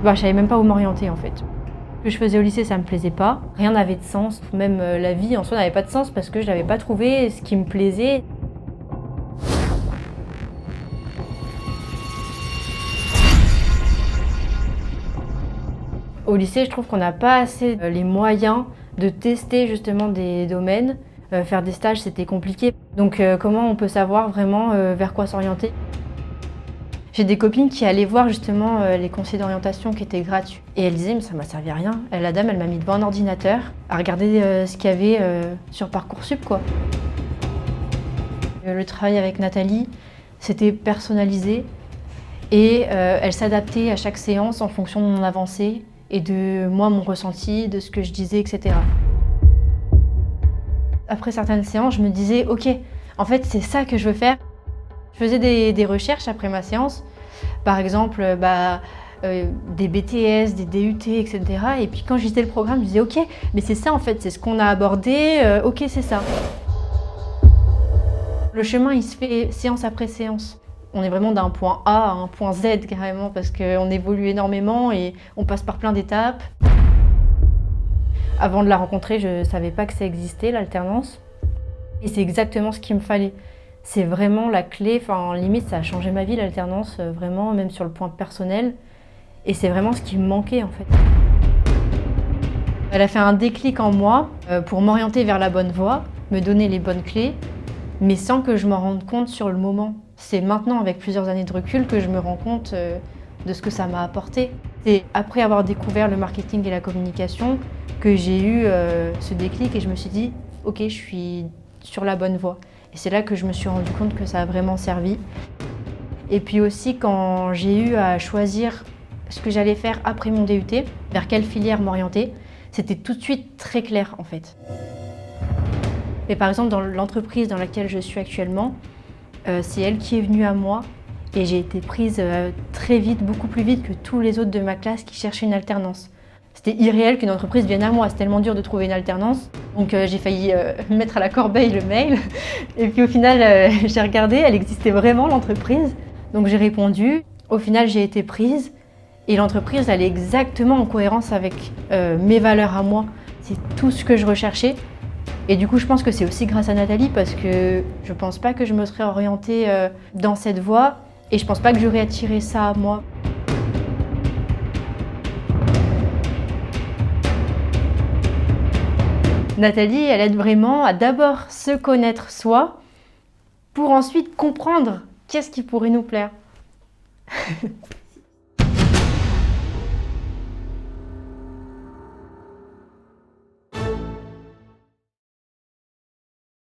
Je savais même pas où m'orienter en fait. Ce que je faisais au lycée, ça me plaisait pas. Rien n'avait de sens. Même la vie en soi n'avait pas de sens parce que je n'avais pas trouvé ce qui me plaisait. Au lycée, je trouve qu'on n'a pas assez les moyens de tester justement des domaines. Faire des stages, c'était compliqué. Donc comment on peut savoir vraiment vers quoi s'orienter? J'ai des copines qui allaient voir justement les conseils d'orientation qui étaient gratuits. Et elles disaient, mais ça m'a servi à rien. La dame, elle m'a mis devant un ordinateur à regarder ce qu'il y avait sur Parcoursup, quoi. Le travail avec Nathalie, c'était personnalisé et elle s'adaptait à chaque séance en fonction de mon avancée et de moi, mon ressenti, de ce que je disais, etc. Après certaines séances, je me disais, ok, en fait, c'est ça que je veux faire. Je faisais des recherches après ma séance, par exemple des BTS, des DUT, etc. Et puis quand je lisais le programme, je disais ok, mais c'est ça en fait, c'est ce qu'on a abordé, ok c'est ça. Le chemin il se fait séance après séance. On est vraiment d'un point A à un point Z carrément parce qu'on évolue énormément et on passe par plein d'étapes. Avant de la rencontrer, je ne savais pas que ça existait, l'alternance. Et c'est exactement ce qu'il me fallait. C'est vraiment la clé, limite ça a changé ma vie l'alternance, vraiment, même sur le point personnel. Et c'est vraiment ce qui me manquait en fait. Elle a fait un déclic en moi pour m'orienter vers la bonne voie, me donner les bonnes clés, mais sans que je m'en rende compte sur le moment. C'est maintenant, avec plusieurs années de recul, que je me rends compte de ce que ça m'a apporté. C'est après avoir découvert le marketing et la communication que j'ai eu ce déclic et je me suis dit, ok, je suis sur la bonne voie. Et c'est là que je me suis rendu compte que ça a vraiment servi. Et puis aussi quand j'ai eu à choisir ce que j'allais faire après mon DUT, vers quelle filière m'orienter, c'était tout de suite très clair en fait. Mais par exemple dans l'entreprise dans laquelle je suis actuellement, c'est elle qui est venue à moi et j'ai été prise très vite, beaucoup plus vite que tous les autres de ma classe qui cherchaient une alternance. C'était irréel qu'une entreprise vienne à moi, c'est tellement dur de trouver une alternance. Donc j'ai failli mettre à la corbeille le mail. Et puis au final, j'ai regardé, elle existait vraiment l'entreprise. Donc j'ai répondu. Au final, j'ai été prise. Et l'entreprise, elle est exactement en cohérence avec mes valeurs à moi. C'est tout ce que je recherchais. Et du coup, je pense que c'est aussi grâce à Nathalie parce que je pense pas que je me serais orientée dans cette voie. Et je pense pas que j'aurais attiré ça à moi. Nathalie, elle aide vraiment à d'abord se connaître soi pour ensuite comprendre qu'est-ce qui pourrait nous plaire.